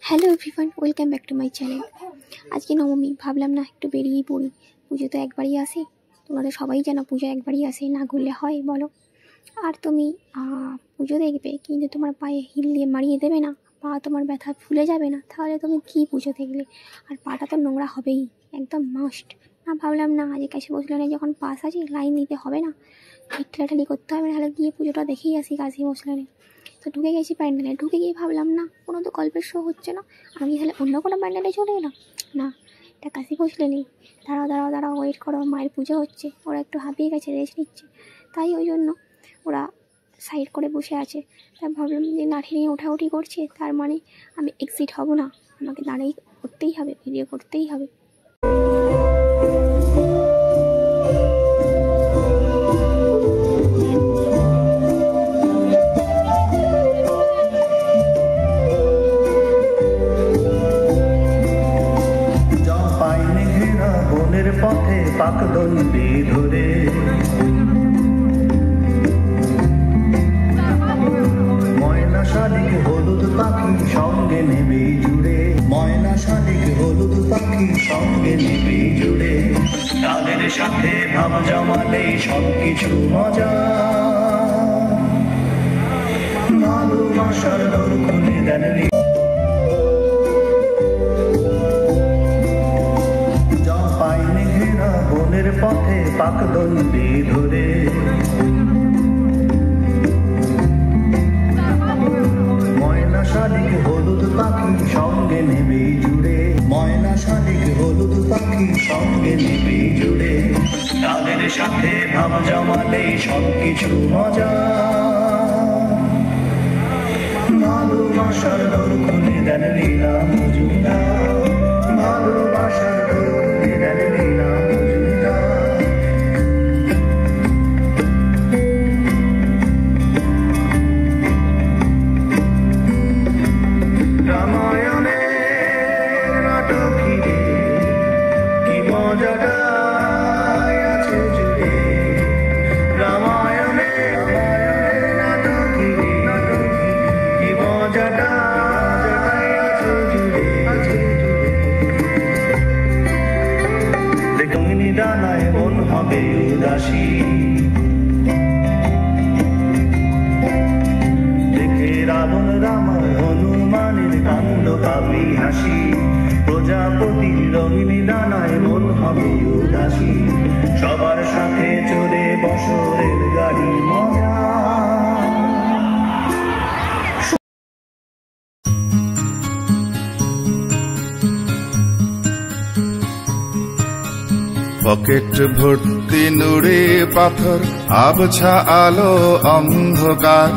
Hello everyone, welcome back to my channel. আজকে নবমী, ভাবলাম না একটু বেরিয়েই পড়ি। পুজো তো একবারই আসে, তোমরা তো সবাই জানো পুজো একবারই আসে, না ঘুরলে হয় বলো? আর তুমি পুজো দেখবে কিন্তু তোমার পায়ে হিল দিয়ে মারিয়ে দেবে না, পা তোমার ব্যথা ফুলে যাবে না, তাহলে তুমি কি পুজো দেখলে? আর পাটা তো নোংরা হবেই, একদম মাস্ট। না ভাবলাম না আজকে কাশি বসলেনে যখন পাস আছে লাইন দিতে হবে না, ঠেলাঠালি করতে হবে না, তাহলে গিয়ে পুজোটা দেখেই আসি কাশি বসলেনে। তো ঢুকে গেছি প্যান্ডেলে, ঢুকে গিয়ে ভাবলাম না কোনো তো গল্পের শো হচ্ছে না, আমি তাহলে অন্য কোনো প্যান্ডেলে চলে এলাম। না, এটা কাশি বসলে নেই, দাঁড়াও ওয়েট করো, মায়ের পুজো হচ্ছে, ওরা একটু হাঁপিয়ে গেছে, রেস্ট নিচ্ছে, তাই ওই জন্য ওরা সাইড করে বসে আছে। তাই ভাবলাম যে লাঠি নিয়ে ওঠাউঠি করছে, তার মানে আমি এক্সিট হব না, আমাকে দাঁড়িয়ে করতেই হবে, ভিডিও করতেই হবে। পথে পাকদণ্ডী ধরে ময়না শালিক হলুদ পাখি সঙ্গে নেবে জুড়ে, ময়না শালিক হলুদ পাখি সঙ্গে নেবে জুড়ে, তাদের সাথে ভাব জমালে সব কিছু মজা, ভালোবাসার দোর খুলে দেন বনের পথে পাকদণ্ডী ধরে ময়না শালিক হলুদ পাখি সঙ্গে নেবে জুড়ে, ময়না শালিক হলুদ পাখি সঙ্গে নেবে জুড়ে, তাদের সাথে ভাব জমালে সব কিছু মজা, ভালোবাসার দোর খুলে দেন লীলা মজুমদার, ভালোবাসার দোর খুলে দেন লীলা ডানায় মন হবে উদাসী, দেখে রাবণ রামার হনুমানের কাণ্ড পাবি হাসি, প্রজাপতির রঙিনী ডানায় মন হবে উদাসী, সবার সাথে চড়ে বছরের গাড়ি মজা। পকেট ভর্তি নুড়ে পাথর, আবছা আলো অন্ধকার,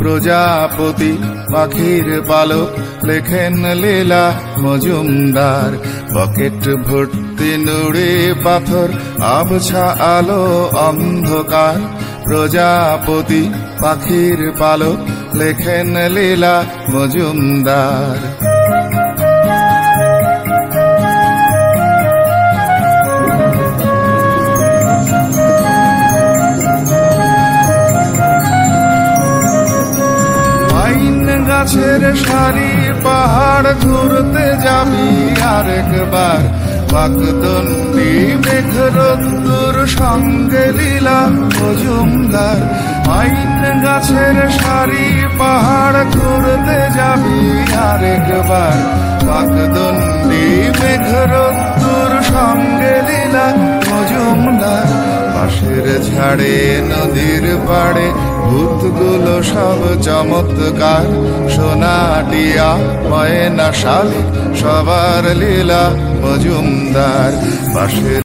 প্রজাপতি পাখির পালক লেখেন লীলা মজুমদার। পকেট ভর্তি নুড়ে পাথর, আবছা আলো অন্ধকার, প্রজাপতি পাখির পালক লেখেন লীলা মজুমদার। গাছের সারি পাহাড় ঘুরতে যাবি আরেকবার, পাকদণ্ডী মেঘ রোদ্দুর সঙ্গে লীলা মজুমদার। আইন গাছের সারি পাহাড় ঘুরতে যাবি আরেকবার, পাকদণ্ডী মেঘ রোদ্দুর সঙ্গে লীলা মজুমদার। পাশের ঝাড়ে নদীর পাড়ে ভূতগুলো সব চমৎকার, সোনাটিয়া ময়না শালিক সবার লীলা মজুমদার। পাশের